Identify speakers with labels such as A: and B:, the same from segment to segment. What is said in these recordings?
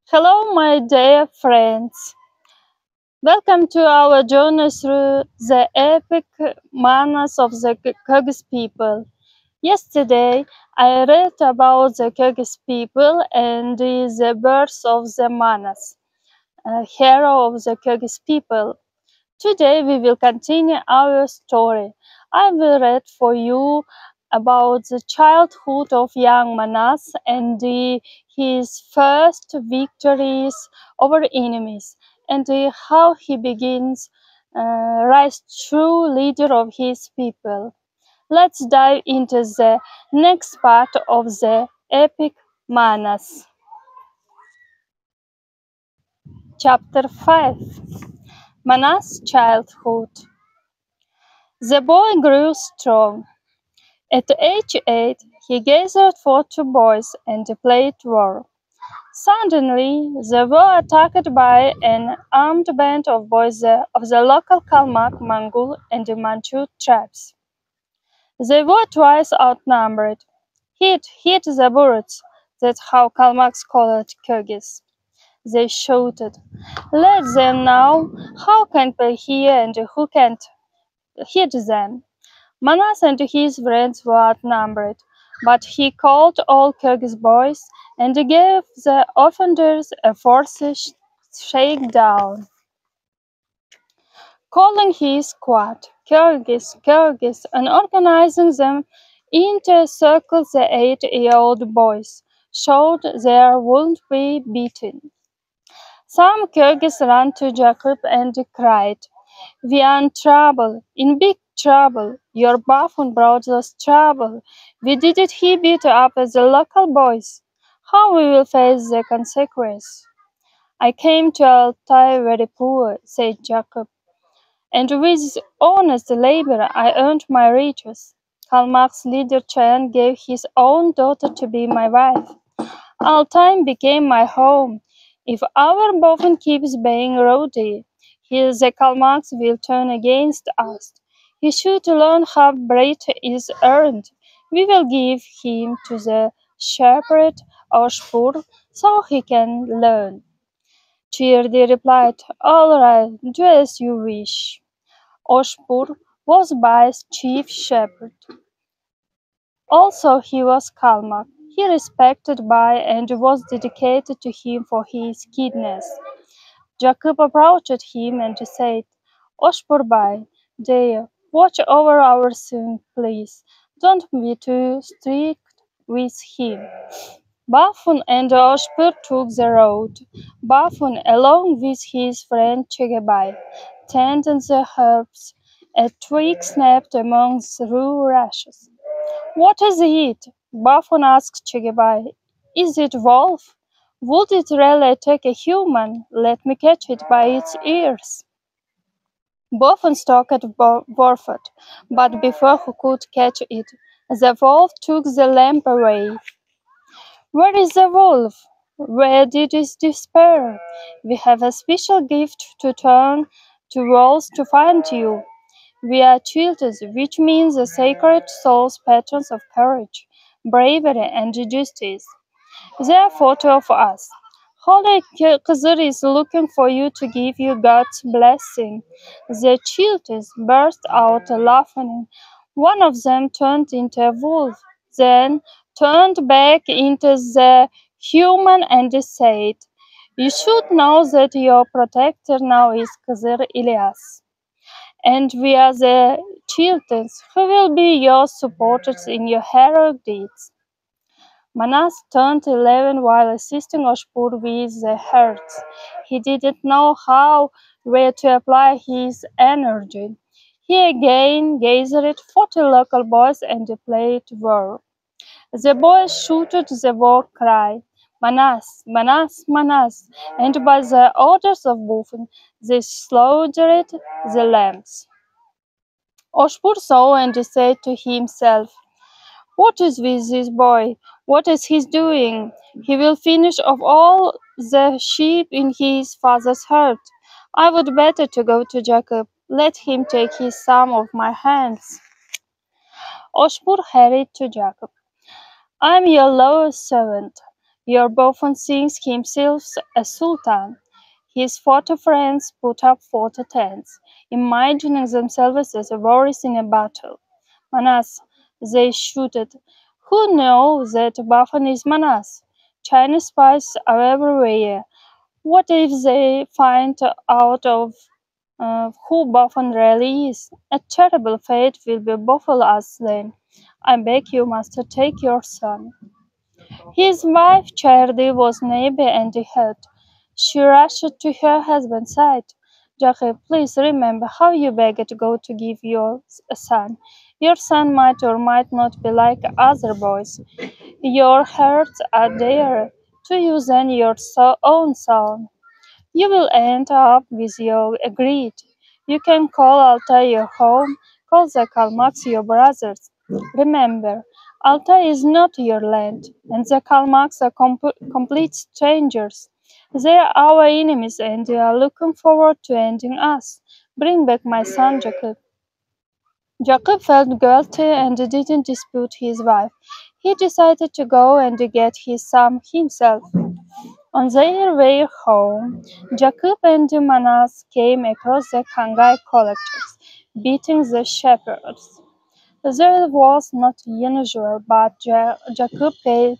A: Hello, my dear friends. Welcome to our journey through the epic manas of the Kyrgyz people. Yesterday, I read about the Kyrgyz people and the birth of the manas, a hero of the Kyrgyz people. Today, we will continue our story. I will read for you about the childhood of young Manas and his first victories over enemies, and how he begins rise true leader of his people. Let's dive into the next part of the epic Manas. Chapter 5. Manas' childhood. The boy grew strong. At age 8, he gathered 40 boys and played war. Suddenly, they were attacked by an armed band of boys of the local Kalmyk, Mongol, and Manchu tribes. They were twice outnumbered. Hit the bullets, that's how Kalmyks call it Kyrgyz. They shouted, "Let them know how can play here and who can't." Hit them. Manas and his friends were outnumbered, but he called all Kyrgyz boys and gave the offenders a forced shakedown. Calling his squad Kyrgyz, Kyrgyz, and organizing them into a circle, the 8-year-old boys showed they wouldn't be beaten. Some Kyrgyz ran to Jacob and cried, "We are in trouble, in big trouble. Your buffoon brought us trouble. We didn't he beat up the local boys. How we will face the consequence?" "I came to Altai very poor," said Jacob, "and with honest labor I earned my riches. Kalmyk's leader Chan gave his own daughter to be my wife. Altai became my home. If our buffoon keeps being rowdy, the Kalmyks will turn against us. He should learn how bread is earned. We will give him to the shepherd Oshpur so he can learn." Chirdi replied, "All right, do as you wish." Oshpur was Bai's chief shepherd. Also he was Kalmyk. He respected Bai and was dedicated to him for his kindness. Jacob approached him and said, "Oshpur Bai, dear, watch over our son, please. Don't be too strict with him." Bafun and Oshpur took the road. Bafun, along with his friend Chegabai, tended the herbs. A twig snapped among the rushes. "What is it?" Bafun asked Chegabai. "Is it wolf? Would it really attack a human? Let me catch it by its ears." Bafun stalked Borfut, but before he could catch it, the wolf took the lamp away. "Where is the wolf? Where did it disappear? We have a special gift to turn to wolves to find you. We are children, which means the sacred souls, patrons of courage, bravery, and justice. There are 40 of us. Holy Khizr is looking for you to give you God's blessing." The children burst out laughing. One of them turned into a wolf, then turned back into the human and said, "You should know that your protector now is Khizr Ilyas, and we are the children who will be your supporters in your heroic deeds." Manas turned 11 while assisting Oshpur with the herds. He didn't know how where to apply his energy. He again gathered 40 local boys and played war. The boys shouted the war cry, "Manas, Manas, Manas," and by the orders of Bufin, they slaughtered the lambs. Oshpur saw and said to himself, "What is with this boy? What is he doing? He will finish off all the sheep in his father's herd. I would better to go to Jacob. Let him take his some of my hands." Oshpur hurried to Jacob. "I am your loyal servant. Your Buffon thinks himself a sultan. His photo friends put up photo tents, imagining themselves as warriors in a battle. Manas, they shouted. Who knows that Buffon is Manas? Chinese spies are everywhere. What if they find out of who Buffon really is? A terrible fate will befall us then. I beg you, master, take your son. His wife Charity was neighbor and hurt. She rushed to her husband's side. Jacob, please remember how you begged God to give you a son. Your son might or might not be like other boys. Your hearts are dearer to you than your own son. You will end up with your greed. You can call Altai your home, call the Kalmaks your brothers. Remember, Altai is not your land, and the Kalmaks are complete strangers. They are our enemies, and they are looking forward to ending us. Bring back my son, Jacob. Jacob felt guilty and didn't dispute his wife. He decided to go and get his son himself. On their way home, Jacob and Manas came across the Khangai collectors, beating the shepherds. This was not unusual, but Jacob paid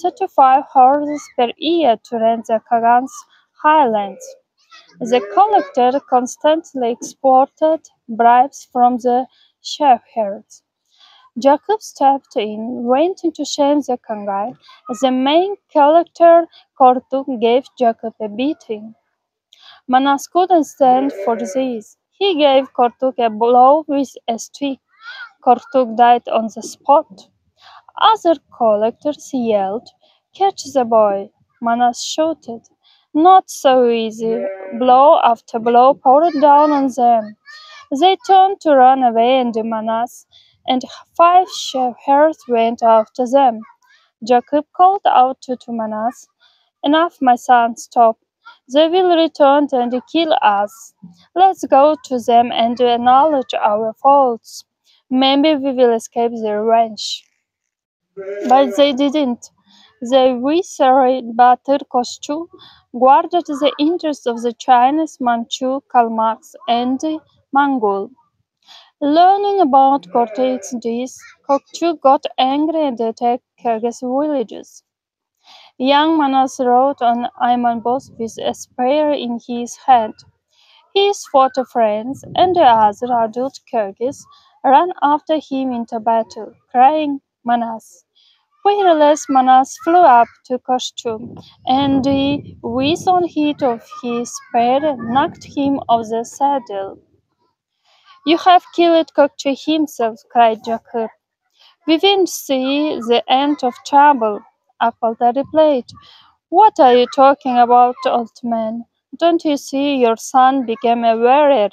A: 35 horses per year to rent the Khagan's highlands. The collector constantly extorted bribes from the shepherds. Jacob stepped in, wanting to shame the Khangai. The main collector, Kortuk, gave Jacob a beating. Manas couldn't stand for this. He gave Kortuk a blow with a stick. Kortuk died on the spot. Other collectors yelled, "Catch the boy!" Manas shouted. Not so easy. Blow after blow poured down on them. They turned to run away, and Manas and 5 shepherds went after them. Jacob called out to Manas, "Enough, my son, stop. They will return and kill us. Let's go to them and acknowledge our faults. Maybe we will escape their revenge." But they didn't. The viceroy Batir Koshchu guarded the interests of the Chinese, Manchu, Kalmaks, and the Mongol. Learning about Cortex's deeds, Kokchu got angry and attacked Kyrgyz villages. Young Manas rode on Aymanbos with a spear in his hand. His photo friends and the other adult Kyrgyz ran after him into battle, crying, "Manas!" Fearless Manas flew up to Koshchum, and with one hit of his spear knocked him off the saddle. "You have killed Kokchu himself," cried Jacob. "We will see the end of trouble," Akhvalda replied. "What are you talking about, old man? Don't you see your son became a warrior?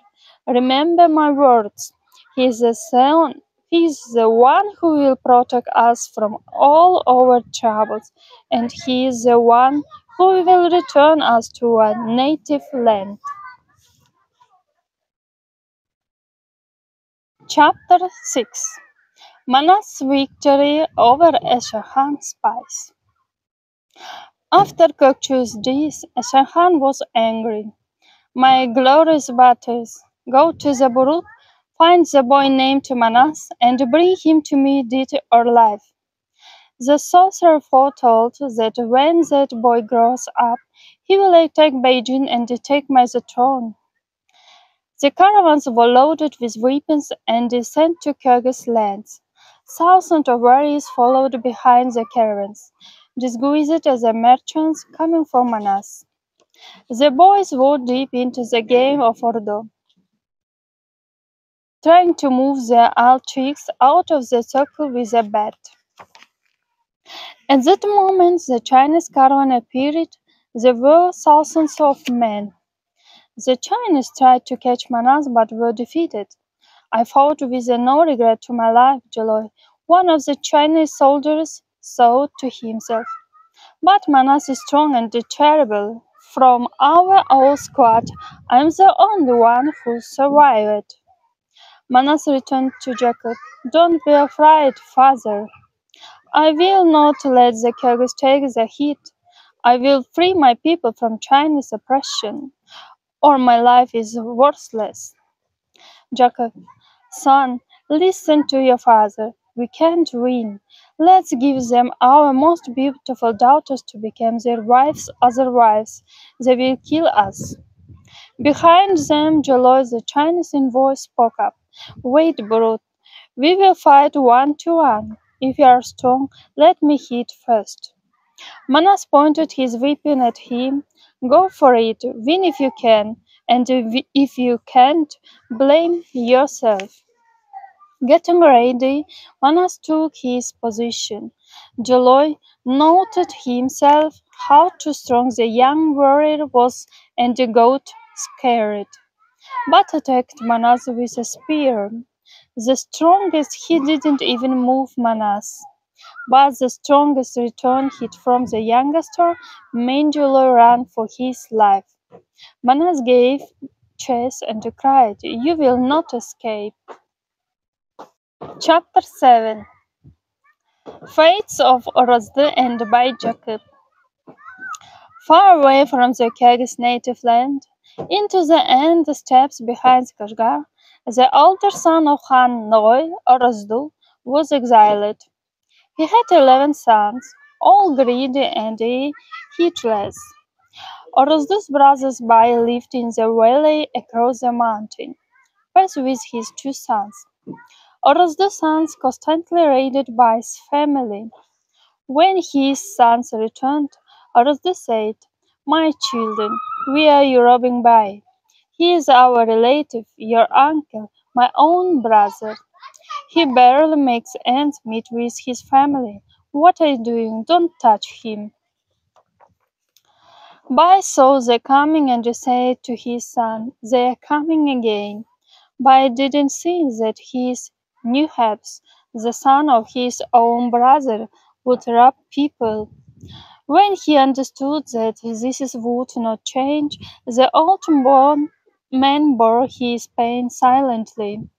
A: Remember my words. He is the son. He is the one who will protect us from all our troubles, and he is the one who will return us to our native land." Chapter 6. Manas' victory over Esarhaddon spies. After Kokchu's death, Esarhaddon was angry. "My glorious battles, go to the Burut, find the boy named Manas, and bring him to me dead or alive." The sorcerer foretold that when that boy grows up, he will attack Beijing and take my throne. The caravans were loaded with weapons and sent to Kyrgyz lands. Thousands of warriors followed behind the caravans, disguised as merchants coming from Manas. The boys were deep into the game of Ordo, trying to move their Alchiks out of the circle with a bat. At that moment, the Chinese caravan appeared. There were thousands of men. The Chinese tried to catch Manas but were defeated. "I fought with no regret to my life, Joloi," one of the Chinese soldiers thought to himself. "But Manas is strong and terrible. From our whole squad, I am the only one who survived." Manas returned to Jacob. "Don't be afraid, father. I will not let the Kyrgyz take the hit. I will free my people from Chinese oppression, or my life is worthless. Jacob, son, listen to your father. We can't win. Let's give them our most beautiful daughters to become their wives, otherwise they will kill us. Behind them, Jeloi the Chinese envoy spoke up. Wait, brute, we will fight 1-1. If you are strong, let me hit first. Manas pointed his weapon at him. Go for it, win if you can, and if you can't, blame yourself. Getting ready, Manas took his position. Jeloi noted himself how too strong the young warrior was and got scared, but attacked Manas with a spear. The strongest he didn't even move Manas, but the strongest return hit from the youngest made Jeloi ran for his life. Manas gave chase and cried, "You will not escape." Chapter 7. Fates of Orozde and by Jacob. Far away from the Kyrgyz native land, into the end steppes behind Kashgar, the older son of Khan Noy, Orozdu, was exiled. He had 11 sons, all greedy and heedless. Orozdu's brothers Bai lived in the valley across the mountain, first with his 2 sons. Orozdu's sons constantly raided Bai's family. When his sons returned, Orozdu said, "My children, we are you robbing Bai. He is our relative, your uncle, my own brother. He barely makes ends meet with his family. What are you doing? Don't touch him." Bai saw them coming and said to his son, "They are coming again." Bai didn't see that his Nuhabs, the son of his own brother, would rob people. When he understood that this would not change, the old man bore his pain silently.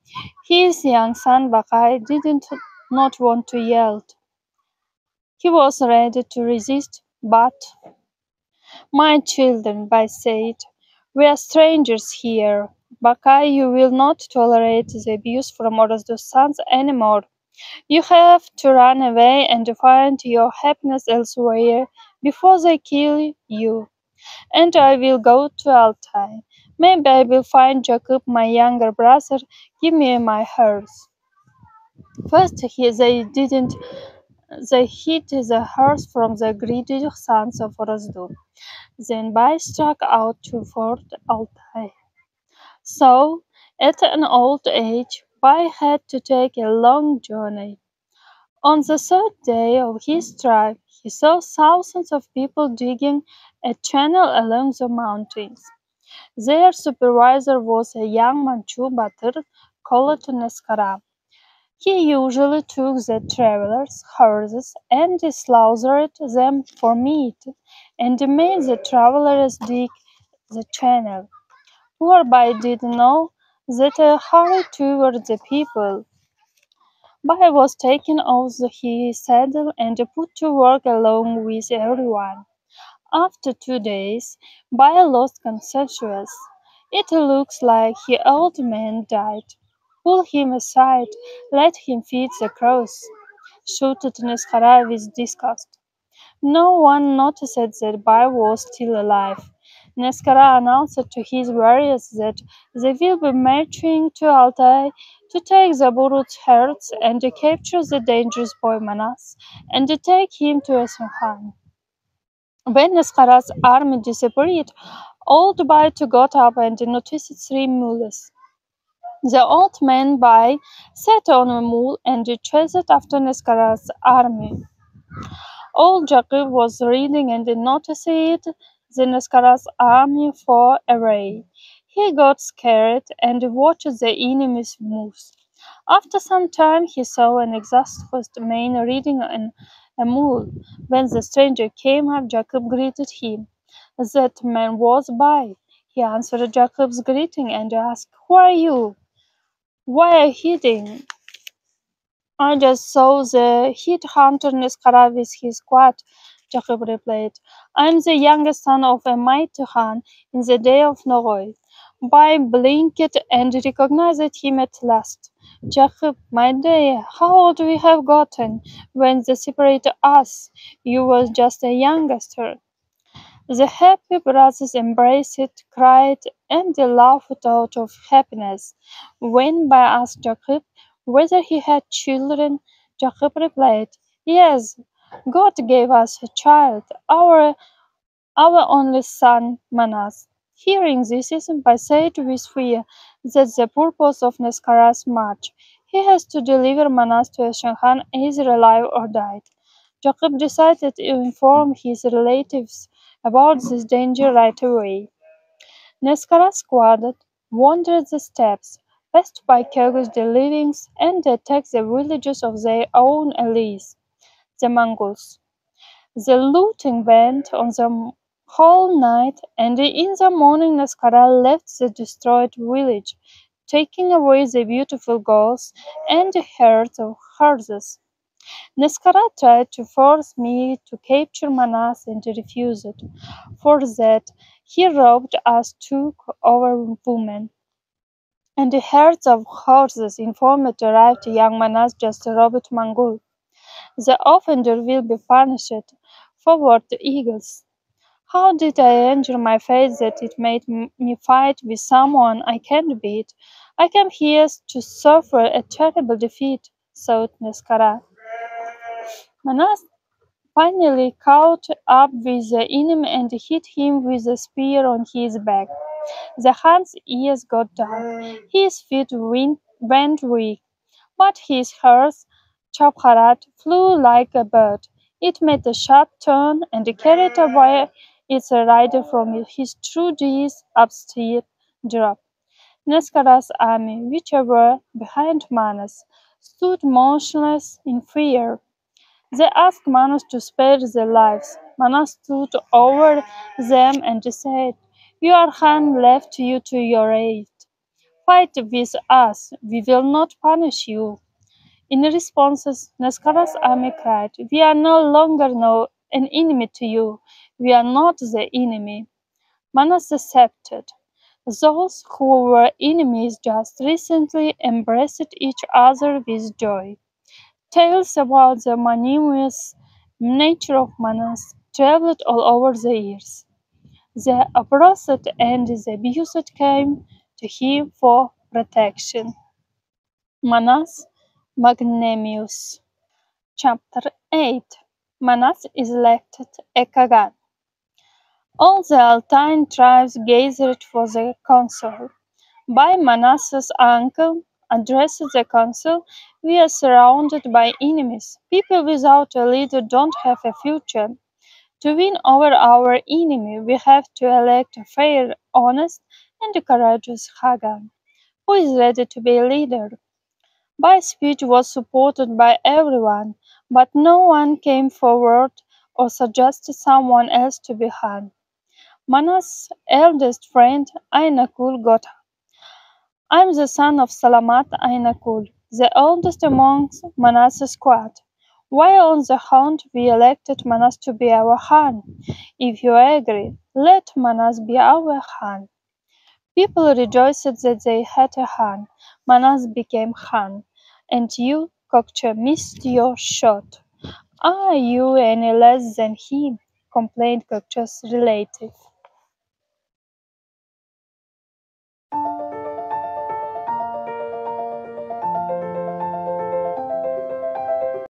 A: His young son Bakai didn't not want to yield. He was ready to resist, but "My children," Bai said, "we are strangers here. Bakai, you will not tolerate the abuse from Orozdu's sons anymore. You have to run away and find your happiness elsewhere before they kill you. And I will go to Altai. Maybe I will find Jacob, my younger brother. Give me my horse." First they hid the horse from the greedy sons of Orozdu. Then Bai struck out to Fort Altai. So, at an old age, Bai had to take a long journey. On the third day of his drive, he saw thousands of people digging a channel along the mountains. Their supervisor was a young Manchu Batir called Neskara. He usually took the travelers' horses and slaughtered them for meat, and made the travelers dig the channel. Poor Bai didn't know that I hurried toward the people. Bai was taken off his saddle and put to work along with everyone. After 2 days, Bai lost consciousness. It looks like the old man died. Pull him aside, let him feed the crows, shouted Neskhara with disgust. No one noticed that Bai was still alive. Neskara announced to his warriors that they will be marching to Altai to take the Burut herds and capture the dangerous boy Manas and take him to Isfahan. When Neskara's army disappeared, old Bai got up and noticed 3 mules. The old man Bai sat on a mule and chased after Neskara's army. Old Jacob was reading and noticed the Neskara's army far away. He got scared and watched the enemy's moves. After some time, he saw an exhausted man riding on a mule. When the stranger came up, Jacob greeted him. That man was Bai. He answered Jacob's greeting and asked, "Who are you? Why are you hiding?" "I just saw the heat hunter Neskara with his squad," Jacob replied, I am the youngest son of a mighty Khan in the day of Noroi. Bai blinked and recognized him at last. Jacob, my dear, how old we have gotten when they separated us. You were just a youngster. The happy brothers embraced, cried, and laughed out of happiness. When Bai asked Jacob whether he had children, Jacob replied, Yes, God gave us a child, our only son Manas. Hearing this, Bai said with fear that the purpose of Neskara's march, he has to deliver Manas to Shanhan either alive or dead. Jacob decided to inform his relatives about this danger right away. Neskara squatted, wandered the steppes, passed by Kyrgyz dwellings, and attacked the villages of their own allies, the Mongols. The looting went on the whole night, and in the morning Neskara left the destroyed village, taking away the beautiful girls and the herds of horses. Neskara tried to force me to capture Manas and refused. For that, he robbed us, took our women, and the herds of horses informed arrived young Manas just robbed Mongol. The offender will be punished. Forward the eagles. How did I injure my faith that it made me fight with someone I can't beat? I came here to suffer a terrible defeat, thought Neskara. Manas finally caught up with the enemy and hit him with a spear on his back. The Khan's ears got dark, his feet went weak, but his horse, Chapharat, flew like a bird. It made a sharp turn and carried away its rider from his true deeds upsteep drop. Neskara's army, which were behind Manas, stood motionless in fear. They asked Manas to spare their lives. Manas stood over them and said, Your Khan left you to your aid. Fight with us, we will not punish you. In response, Neskara's army cried, We are no longer an enemy to you. We are not the enemy. Manas accepted. Those who were enemies just recently embraced each other with joy. Tales about the magnanimous nature of Manas traveled all over the years. The oppressed and the abused came to him for protection. Manas Magnanimous. Chapter 8. Manas is elected a Kagan. All the Altaian tribes gathered for the council. By Manasseh's uncle addressed the council, We are surrounded by enemies. People without a leader don't have a future. To win over our enemy, we have to elect a fair, honest, and courageous Hagan, who is ready to be a leader. My speech was supported by everyone, but no one came forward or suggested someone else to be Han. Manas' eldest friend, Ainakul, got I'm the son of Salamat Ainakul, the oldest amongst Manas' squad. While on the hunt, we elected Manas to be our Khan. If you agree, let Manas be our Khan. People rejoiced that they had a Khan. Manas became Khan. And you, Kokcha, missed your shot. Are you any less than him? Complained Kokcha's relative.